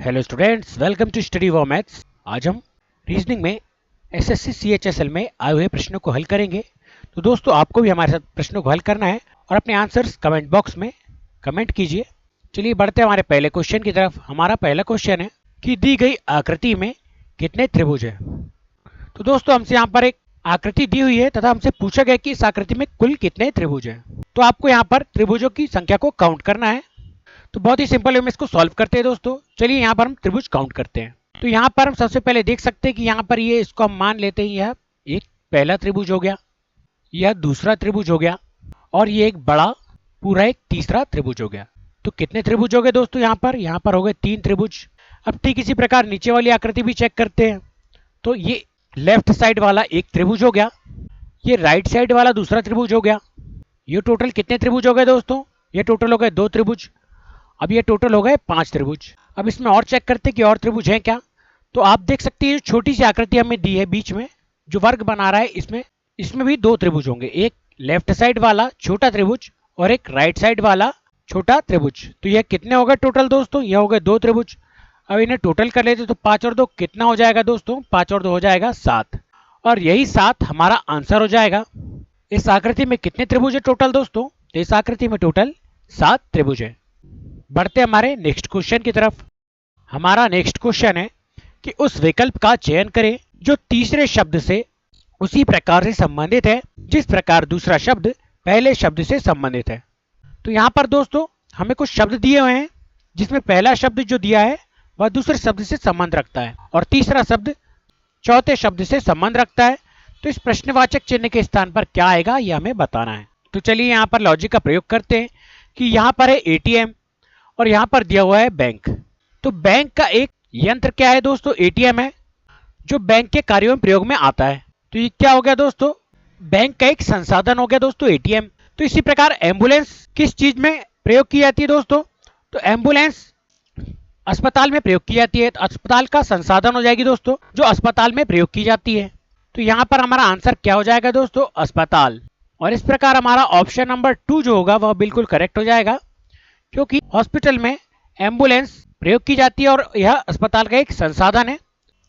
Hello students, welcome to study for maths. आज हम reasoning में एसएससी सीएचएसएल में आए हुए प्रश्नों को हल करेंगे। तो दोस्तों, आपको भी हमारे साथ प्रश्नों को हल करना है और अपने आंसर्स कमेंट बॉक्स में कमेंट कीजिए। चलिए बढ़ते हैं हमारे पहले क्वेश्चन की तरफ। हमारा पहला क्वेश्चन है कि दी गई आकृति में कितने त्रिभुज है। तो दोस्तों, हमसे यहाँ पर एक आकृति दी हुई है तथा हमसे पूछा गया कि इस आकृति में कुल कितने त्रिभुज है। तो आपको यहाँ पर त्रिभुजों की संख्या को काउंट करना है। तो बहुत ही सिंपल वे में इसको सॉल्व करते हैं दोस्तों। चलिए यहाँ पर हम त्रिभुज काउंट करते हैं। तो यहाँ पर हम सबसे पहले देख सकते हैं कि यहाँ पर ये इसको हम मान लेते हैं, यह एक पहला त्रिभुज हो गया, यह दूसरा त्रिभुज हो गया और ये एक बड़ा पूरा एक तीसरा त्रिभुज हो गया। तो कितने त्रिभुज हो गए दोस्तों यहाँ पर हो गए 3 त्रिभुज। अब ठीक इसी प्रकार नीचे वाली आकृति भी चेक करते हैं। तो ये लेफ्ट साइड वाला एक त्रिभुज हो गया, ये राइट साइड वाला दूसरा त्रिभुज हो गया। ये टोटल कितने त्रिभुज हो गए दोस्तों? ये टोटल हो गए 2 त्रिभुज। अब ये टोटल हो गए 5 त्रिभुज। अब इसमें और चेक करते हैं कि और त्रिभुज हैं क्या। तो आप देख सकते हैं छोटी सी आकृति हमें दी है, बीच में जो वर्ग बना रहा है, इसमें भी 2 त्रिभुज होंगे, एक लेफ्ट साइड वाला छोटा त्रिभुज और एक राइट साइड वाला छोटा त्रिभुज। तो यह कितने हो गए टोटल दोस्तों? यह हो गए 2 त्रिभुज। अब इन्हें टोटल कर लेते तो 5 और 2 कितना हो जाएगा दोस्तों? 5 और 2 हो जाएगा 7 और यही 7 हमारा आंसर हो जाएगा। इस आकृति में कितने त्रिभुज है टोटल दोस्तों? तो इस आकृति में टोटल 7 त्रिभुज है। बढ़ते हमारे नेक्स्ट क्वेश्चन की तरफ। हमारा नेक्स्ट क्वेश्चन है कि उस विकल्प का चयन करें जो तीसरे शब्द से उसी प्रकार से संबंधित है जिस प्रकार दूसरा शब्द पहले शब्द से संबंधित है। तो यहाँ पर दोस्तों हमें कुछ शब्द दिए हुए हैं जिसमें पहला शब्द जो दिया है वह दूसरे शब्द से संबंध रखता है और तीसरा शब्द चौथे शब्द से संबंध रखता है। तो इस प्रश्नवाचक चिन्ह के स्थान पर क्या आएगा यह हमें बताना है। तो चलिए यहाँ पर लॉजिक का प्रयोग करते हैं कि यहाँ पर है एटीएम और यहां पर दिया हुआ है बैंक। तो बैंक का एक यंत्र क्या है दोस्तों? एटीएम है, जो बैंक के कार्यों में प्रयोग में आता है। तो ये क्या हो गया दोस्तों? बैंक का एक संसाधन हो गया दोस्तों एटीएम। तो इसी प्रकार एम्बुलेंस किस चीज में प्रयोग की जाती है दोस्तों? तो एम्बुलेंस अस्पताल में प्रयोग की जाती है। तो अस्पताल का संसाधन हो जाएगी दोस्तों जो अस्पताल में प्रयोग की जाती है। तो यहां पर हमारा आंसर क्या हो जाएगा दोस्तों? अस्पताल। और इस प्रकार हमारा ऑप्शन नंबर 2 जो होगा वह बिल्कुल करेक्ट हो जाएगा, क्योंकि हॉस्पिटल में एम्बुलेंस प्रयोग की जाती है और यह अस्पताल का एक संसाधन है।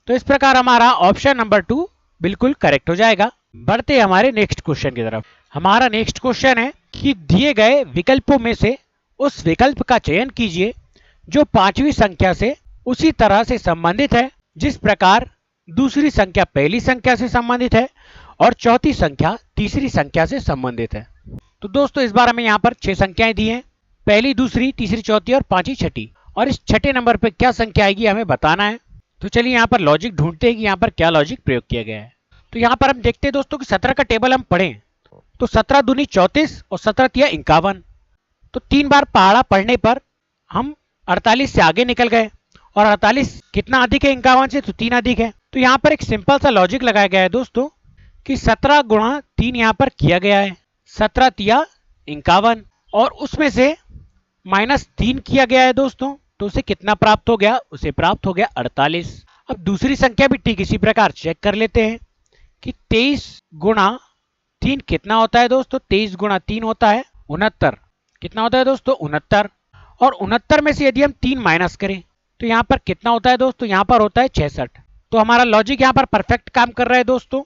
तो इस प्रकार हमारा ऑप्शन नंबर 2 बिल्कुल करेक्ट हो जाएगा। बढ़ते हमारे नेक्स्ट क्वेश्चन की तरफ। हमारा नेक्स्ट क्वेश्चन है कि दिए गए विकल्पों में से उस विकल्प का चयन कीजिए जो 5वीं संख्या से उसी तरह से संबंधित है जिस प्रकार दूसरी संख्या पहली संख्या से संबंधित है और चौथी संख्या तीसरी संख्या से संबंधित है। तो दोस्तों इस बार हमें यहाँ पर 6 संख्याएं दी हैं, पहली, दूसरी, तीसरी, चौथी और पांचवी, छठी। और इस छठे नंबर पे क्या संख्या आएगी हमें बताना है। तो चलिए यहाँ पर लॉजिक ढूंढते हैं कि यहाँ पर क्या लॉजिक प्रयोग किया गया है। तो यहाँ पर हम देखते हैं दोस्तों कि 17 का टेबल हम पढ़ें तो 17 दूनी 34 और 17 तिया 51। तो 3 बार पहाड़ा पढ़ने पर हम 48 से आगे निकल गए और 48 कितना अधिक है 51 से? तो 3 अधिक है। तो यहाँ पर एक सिंपल सा लॉजिक लगाया गया है दोस्तों कि 17 गुणा 3 यहाँ पर किया गया है, 17 तिया 51 और उसमें से -3 किया गया है दोस्तों। तो उसे कितना प्राप्त हो गया? उसे प्राप्त हो गया 48। अब दूसरी संख्या भी ठीक इसी प्रकार चेक कर लेते हैं कि 23 गुणा 3 कितना होता है दोस्तों? 23 गुणा 3 होता है 69। कितना होता है दोस्तों? 69। और 69 में से यदि हम 3 माइनस करें तो यहाँ पर कितना होता है दोस्तों? यहाँ पर होता है 66। तो हमारा लॉजिक यहाँ पर परफेक्ट काम कर रहा है दोस्तों।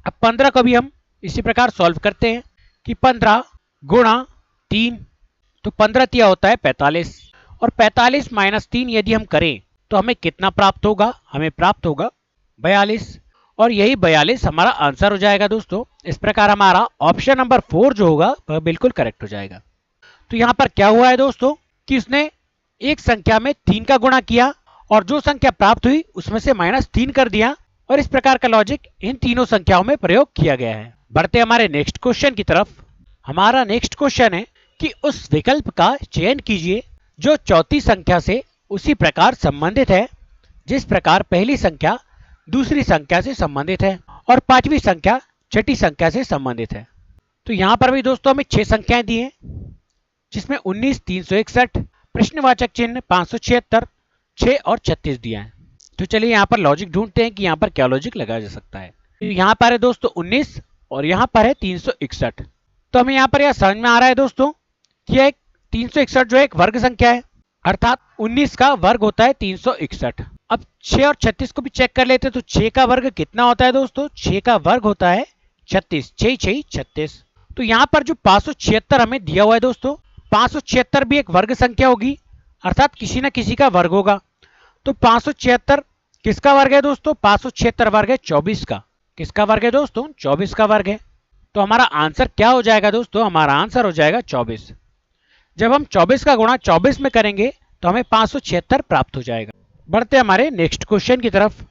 अब 15 को भी हम इसी प्रकार सॉल्व करते हैं कि 15 गुणा 3, तो 15 तिया होता है 45 और 45 - 3 यदि हम करें तो हमें कितना प्राप्त होगा? हमें प्राप्त होगा 42 और यही 42 हमारा आंसर हो जाएगा दोस्तों। इस प्रकार हमारा ऑप्शन नंबर 4 जो होगा वह बिल्कुल करेक्ट हो जाएगा। तो यहाँ पर क्या हुआ है दोस्तों कि उसने एक संख्या में 3 का गुणा किया और जो संख्या प्राप्त हुई उसमें से -3 कर दिया और इस प्रकार का लॉजिक इन तीनों संख्याओं में प्रयोग किया गया है। बढ़ते हमारे नेक्स्ट क्वेश्चन की तरफ। हमारा नेक्स्ट क्वेश्चन है कि उस विकल्प का चयन कीजिए जो चौथी संख्या से उसी प्रकार संबंधित है जिस प्रकार पहली संख्या दूसरी संख्या से संबंधित है और पांचवी संख्या छठी संख्या से संबंधित है। तो यहां पर भी दोस्तों हमें 6 संख्याएं दी हैं जिसमें 19, 361, प्रश्नवाचक चिन्ह 576, 6 और 36 दिया है। तो चलिए यहाँ पर लॉजिक ढूंढते हैं कि यहाँ पर क्या लॉजिक लगाया जा सकता है। तो यहाँ पर है दोस्तों 19 और यहाँ पर है 361। तो हमें यहाँ पर यह समझ में आ रहा है दोस्तों कि यह 361 जो है एक वर्ग संख्या है अर्थात 19 का वर्ग होता है 361। अब 6 और 36 को भी चेक कर लेते हैं, तो 6 का वर्ग कितना होता है दोस्तों? 6 का वर्ग होता है 36, 6 6 36। तो यहाँ पर जो 576 हमें दिया हुआ है दोस्तों, 576 भी एक वर्ग संख्या होगी, अर्थात किसी ना किसी का वर्ग होगा। तो 576 किसका वर्ग है दोस्तों? 576 वर्ग है 24 का। किसका वर्ग है दोस्तों? 24 का वर्ग है। तो हमारा आंसर क्या हो जाएगा दोस्तों? हमारा आंसर हो जाएगा 24। जब हम 24 का गुणा 24 में करेंगे तो हमें 576 प्राप्त हो जाएगा। बढ़ते हमारे नेक्स्ट क्वेश्चन की तरफ।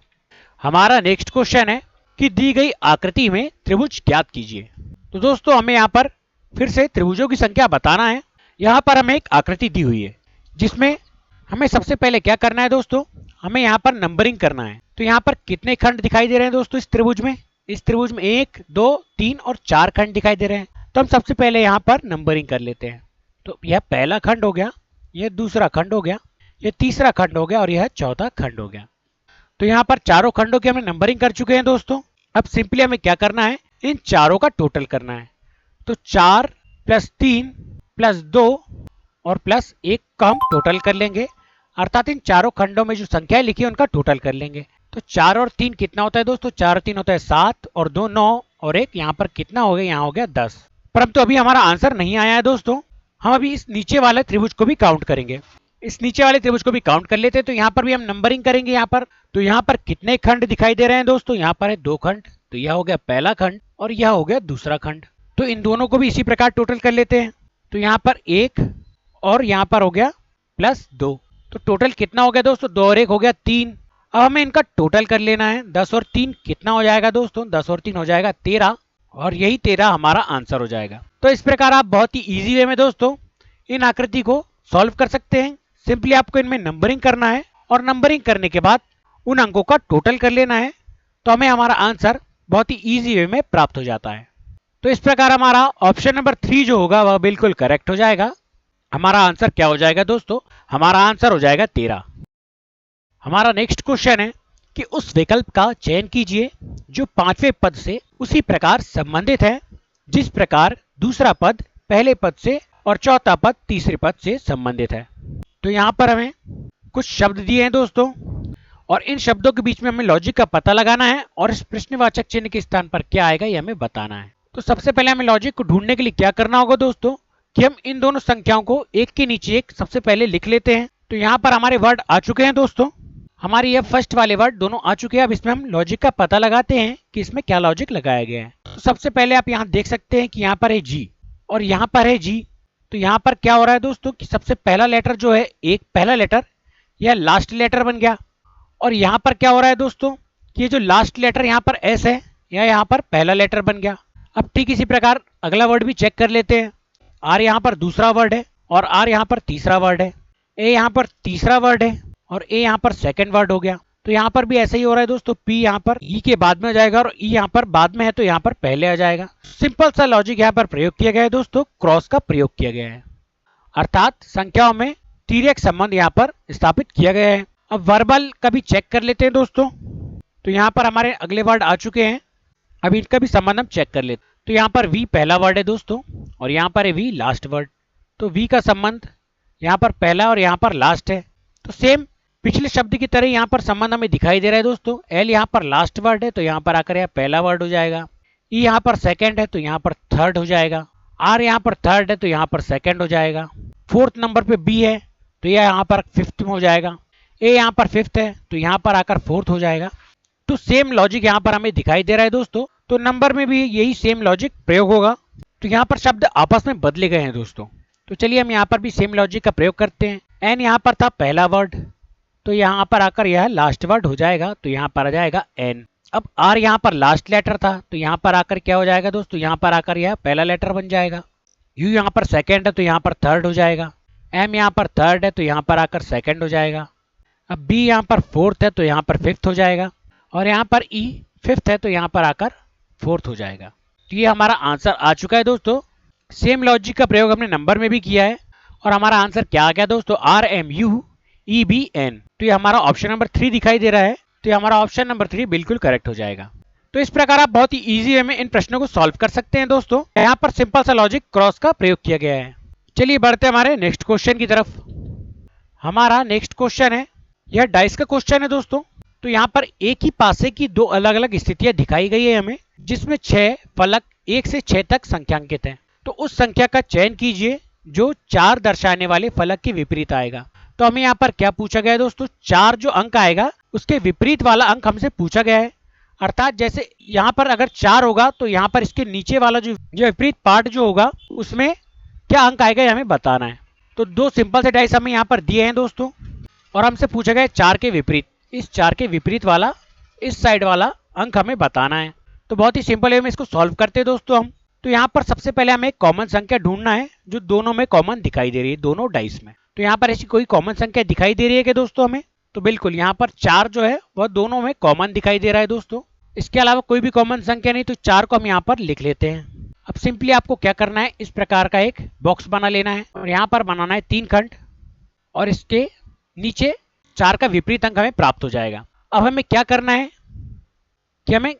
हमारा नेक्स्ट क्वेश्चन है कि दी गई आकृति में त्रिभुज ज्ञात कीजिए। तो दोस्तों हमें यहाँ पर फिर से त्रिभुजों की संख्या बताना है। यहाँ पर हमें एक आकृति दी हुई है जिसमें हमें सबसे पहले क्या करना है दोस्तों? हमें यहाँ पर नंबरिंग करना है। तो यहाँ पर कितने खंड दिखाई दे रहे हैं दोस्तों इस त्रिभुज में? इस त्रिभुज में 1 2 3 और 4 खंड दिखाई दे रहे हैं। तो हम सबसे पहले यहाँ पर नंबरिंग कर लेते हैं। तो यह पहला खंड हो गया, यह दूसरा खंड हो गया, यह तीसरा खंड हो गया और यह चौथा खंड हो गया। तो यहाँ पर चारों खंडों की हमने नंबरिंग कर चुके हैं दोस्तों। अब सिंपली हमें क्या करना है? इन चारों का टोटल करना है। तो 4 + 3 + 2 और +1 का हम टोटल कर लेंगे, अर्थात इन चारों खंडों में जो संख्याएं लिखी है उनका टोटल कर लेंगे। तो 4 और 3 कितना होता है दोस्तों? 4 और 3 होता है 7 और 2 9 और 1 यहाँ पर कितना हो गया? यहाँ हो गया 10। परंतु अभी हमारा आंसर नहीं आया है दोस्तों। हम अभी इस नीचे वाले त्रिभुज को भी काउंट करेंगे। इस नीचे वाले त्रिभुज को भी काउंट कर लेते हैं। तो यहाँ पर भी हम नंबरिंग करेंगे। यहाँ पर तो यहाँ पर कितने खंड दिखाई दे रहे हैं दोस्तों? यहाँ पर है 2 खंड। तो यह हो गया पहला खंड और यह हो गया दूसरा खंड। तो इन दोनों को भी इसी प्रकार टोटल कर लेते हैं। तो यहाँ पर 1 और यहाँ पर हो गया +2। तो टोटल कितना हो गया दोस्तों? 2 और 1 हो गया 3। अब हमें इनका टोटल कर लेना है। 10 और 3 कितना हो जाएगा दोस्तों? 10 और 3 हो जाएगा 13 और यही 13 हमारा आंसर हो जाएगा। तो इस प्रकार आप बहुत ही इजी वे में दोस्तों इन आकृति को सॉल्व कर सकते हैं। सिंपली आपको इनमें नंबरिंग करना है और नंबरिंग करने के बाद उन अंकों का टोटल कर लेना है, तो हमें हमारा आंसर बहुत ही इजी वे में प्राप्त हो जाता है। तो इस प्रकार हमारा ऑप्शन नंबर 3 जो होगा वह बिल्कुल करेक्ट हो जाएगा। हमारा आंसर क्या हो जाएगा दोस्तों? हमारा आंसर हो जाएगा 13। हमारा नेक्स्ट क्वेश्चन है कि उस विकल्प का चयन कीजिए जो 5वें पद से उसी प्रकार संबंधित है जिस प्रकार दूसरा पद पहले पद से और चौथा पद तीसरे पद से संबंधित है। तो यहाँ पर हमें कुछ शब्द दिए हैं दोस्तों और इन शब्दों के बीच में हमें लॉजिक का पता लगाना है और इस प्रश्नवाचक चिन्ह के स्थान पर क्या आएगा ये हमें बताना है। तो सबसे पहले हमें लॉजिक को ढूंढने के लिए क्या करना होगा दोस्तों कि हम इन दोनों संख्याओं को एक के नीचे एक सबसे पहले लिख लेते हैं। तो यहाँ पर हमारे वर्ड आ चुके हैं दोस्तों, हमारे ये फर्स्ट वाले वर्ड दोनों आ चुके हैं। अब इसमें हम लॉजिक का पता लगाते हैं कि इसमें क्या लॉजिक लगाया गया है। तो सबसे पहले आप यहाँ देख सकते हैं कि यहाँ पर है जी और यहाँ पर है जी। तो यहाँ पर क्या हो रहा है दोस्तों कि सबसे पहला लेटर जो है एक पहला लेटर यह लास्ट लेटर बन गया और यहाँ पर क्या हो रहा है दोस्तों कि ये जो लास्ट लेटर यहाँ पर एस है यह यहाँ पर पहला लेटर बन गया। अब ठीक इसी प्रकार अगला वर्ड भी चेक कर लेते हैं। आर यहाँ पर दूसरा वर्ड है और आर यहाँ पर तीसरा वर्ड है, ए यहाँ पर तीसरा वर्ड है और ए यहाँ पर सेकंड वर्ड हो गया। तो यहाँ पर भी ऐसा ही हो रहा है दोस्तों, पी यहाँ पर ई के बाद में आ जाएगा और ई यहाँ पर बाद में है तो यहाँ पर पहले आ जाएगा। सिंपल सा लॉजिक यहाँ पर प्रयोग किया गया है दोस्तों, क्रॉस का प्रयोग किया गया है, अर्थात संख्याओं में तिर्यक संबंध यहाँ पर स्थापित किया गया है। अब वर्बल का भी चेक कर लेते हैं दोस्तों। तो यहाँ पर हमारे अगले वर्ड आ चुके हैं, अब इनका भी संबंध हम चेक कर लेते हैं। तो यहाँ पर वी पहला वर्ड है दोस्तों और यहाँ पर है वी लास्ट वर्ड। तो वी का संबंध यहाँ पर पहला और यहाँ पर लास्ट है। तो सेम पिछले शब्द की तरह यहाँ पर संबंध हमें दिखाई दे रहा है दोस्तों। एल यहाँ पर लास्ट वर्ड है तो यहाँ पर आकर यह पहला वर्ड हो जाएगा। ई यहाँ पर सेकंड है तो यहाँ पर थर्ड हो जाएगा। आर यहाँ पर थर्ड है तो यहाँ पर सेकंड हो जाएगा। फोर्थ नंबर पे बी है तो यह यहाँ पर फिफ्थ में हो जाएगा। ए यहाँ पर फिफ्थ है तो यहाँ पर आकर फोर्थ हो जाएगा। तो सेम लॉजिक यहाँ पर हमें दिखाई दे रहा है दोस्तों। तो नंबर में भी यही सेम लॉजिक प्रयोग होगा। तो यहाँ पर शब्द आपस में बदले गए हैं दोस्तों। तो चलिए हम यहाँ पर भी सेम लॉजिक का प्रयोग करते हैं। एन यहाँ पर था पहला वर्ड तो यहाँ पर आकर यह लास्ट वर्ड हो जाएगा तो यहाँ पर आ जाएगा एन। अब आर यहाँ पर लास्ट लेटर था तो यहाँ पर आकर क्या हो जाएगा दोस्तों, यहाँ पर आकर यह पहला लेटर बन जाएगा। यू यहाँ पर सेकंड है तो यहाँ पर थर्ड हो जाएगा। एम यहाँ पर थर्ड है तो यहाँ पर आकर सेकंड हो जाएगा। अब बी यहाँ पर फोर्थ है तो यहाँ पर फिफ्थ हो जाएगा और यहाँ पर ई फिफ्थ है तो यहाँ पर आकर फोर्थ हो जाएगा। तो ये हमारा आंसर आ चुका है दोस्तों। सेम लॉजिक का प्रयोग हमने नंबर में भी किया है और हमारा आंसर क्या आ गया दोस्तों, R M U E B N. तो ये हमारा ऑप्शन नंबर 3 दिखाई दे रहा है। तो ये हमारा ऑप्शन नंबर 3 बिल्कुल करेक्ट हो जाएगा। तो इस प्रकार आप बहुत ही इजी वे में इन प्रश्नों को सॉल्व कर सकते हैं दोस्तों। यहाँ पर सिंपल सा लॉजिक क्रॉस का प्रयोग किया गया है। चलिए बढ़ते हमारे नेक्स्ट क्वेश्चन की तरफ। हमारा नेक्स्ट क्वेश्चन है, यह डाइस का क्वेश्चन है दोस्तों। तो यहाँ पर एक ही पासे की दो अलग अलग स्थितियां दिखाई गई है हमें, जिसमें 6 फलक 1 से 6 तक संख्यांकित है। तो उस संख्या का चयन कीजिए जो 4 दर्शाने वाले फलक के विपरीत आएगा। तो हमें यहाँ पर क्या पूछा गया है दोस्तों, 4 जो अंक आएगा उसके विपरीत वाला अंक हमसे पूछा गया है। अर्थात जैसे यहाँ पर अगर 4 होगा तो यहाँ पर इसके नीचे वाला जो विपरीत पार्ट जो होगा उसमें क्या अंक आएगा ये हमें बताना है। तो दो सिंपल से डाइस हमें यहाँ पर दिए हैं दोस्तों, और हमसे पूछा गया 4 के विपरीत। इस 4 के विपरीत वाला इस साइड वाला अंक हमें बताना है। तो बहुत ही सिंपल वे में इसको सॉल्व करते हैं दोस्तों हम। तो यहाँ पर सबसे पहले हमें एक कॉमन संख्या ढूंढना है जो दोनों में कॉमन दिखाई दे रही है, दोनों डाइस में। तो यहाँ पर ऐसी कोई कॉमन संख्या दिखाई दे रही है क्या दोस्तों हमें? तो बिल्कुल यहाँ पर 4 जो है वह दोनों में कॉमन दिखाई दे रहा है दोस्तों। इसके अलावा कोई भी कॉमन संख्या नहीं, तो 4 को हम यहाँ पर लिख लेते हैं। अब सिंपली आपको क्या करना है, इस प्रकार का एक बॉक्स बना लेना है और यहाँ पर बनाना है 3 खंड, और इसके नीचे 4 का विपरीत अंक हमें प्राप्त हो जाएगा। अब हमें क्या करना है कि हमें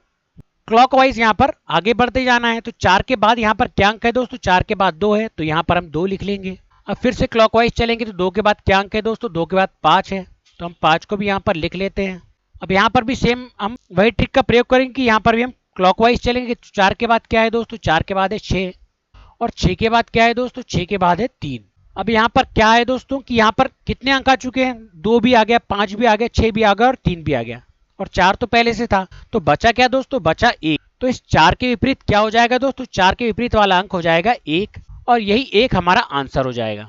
क्लॉकवाइज यहाँ पर आगे बढ़ते जाना है। तो 4 के बाद यहाँ पर क्या अंक है दोस्तों, 4 के बाद 2 है, तो यहाँ पर हम 2 लिख लेंगे। अब फिर से क्लॉकवाइज चलेंगे तो 2 के बाद क्या अंक है दोस्तों, 2 के बाद 5 है, तो हम 5 को भी यहाँ पर लिख लेते हैं। अब यहाँ पर भी सेम हम वही ट्रिक का प्रयोग करेंगे कि यहाँ पर भी हम क्लॉकवाइज चलेंगे। तो 4 के बाद क्या है दोस्तों, 4 के बाद है 6, और 6 के बाद क्या है दोस्तों, 6 के बाद है 3। अब यहाँ पर क्या है दोस्तों कि यहाँ पर कितने अंक आ चुके हैं, 2 भी आ गया, 5 भी आ गया, 6 भी आ गया और 3 भी आ गया, और 4 तो पहले से था। तो बचा क्या दोस्तों, बचा 1। तो इस 4 के विपरीत क्या हो जाएगा दोस्तों, 4 के विपरीत वाला अंक हो जाएगा 1, और यही 1 हमारा आंसर हो जाएगा।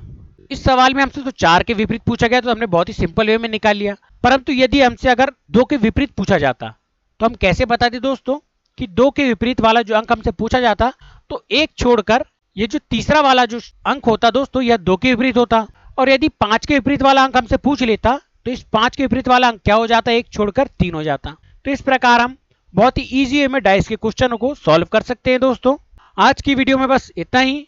इस सवाल में हमसे तो 4 के विपरीत पूछा गया तो हमने बहुत ही सिंपल वे में निकाल लिया। परंतु यदि हमसे अगर 2 के विपरीत पूछा जाता तो हम कैसे बताते दोस्तों कि 2 के विपरीत वाला जो अंक हमसे पूछा जाता, तो 1 छोड़कर ये जो तीसरा वाला जो अंक होता दोस्तों यह 2 के विपरीत होता। और यदि 5 के विपरीत वाला अंक हमसे पूछ लेता तो इस 5 के विपरीत वाला अंक क्या हो जाता, 1 छोड़कर 3 हो जाता। तो इस प्रकार हम बहुत ही इजी वे में डाइस के क्वेश्चनों को सॉल्व कर सकते हैं दोस्तों। आज की वीडियो में बस इतना ही,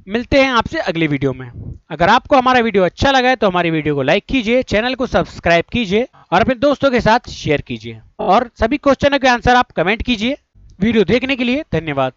मिलते हैं आपसे अगली वीडियो में। अगर आपको हमारा वीडियो अच्छा लगा है तो हमारी वीडियो को लाइक कीजिए, चैनल को सब्सक्राइब कीजिए और अपने दोस्तों के साथ शेयर कीजिए, और सभी क्वेश्चनों के आंसर आप कमेंट कीजिए। वीडियो देखने के लिए धन्यवाद।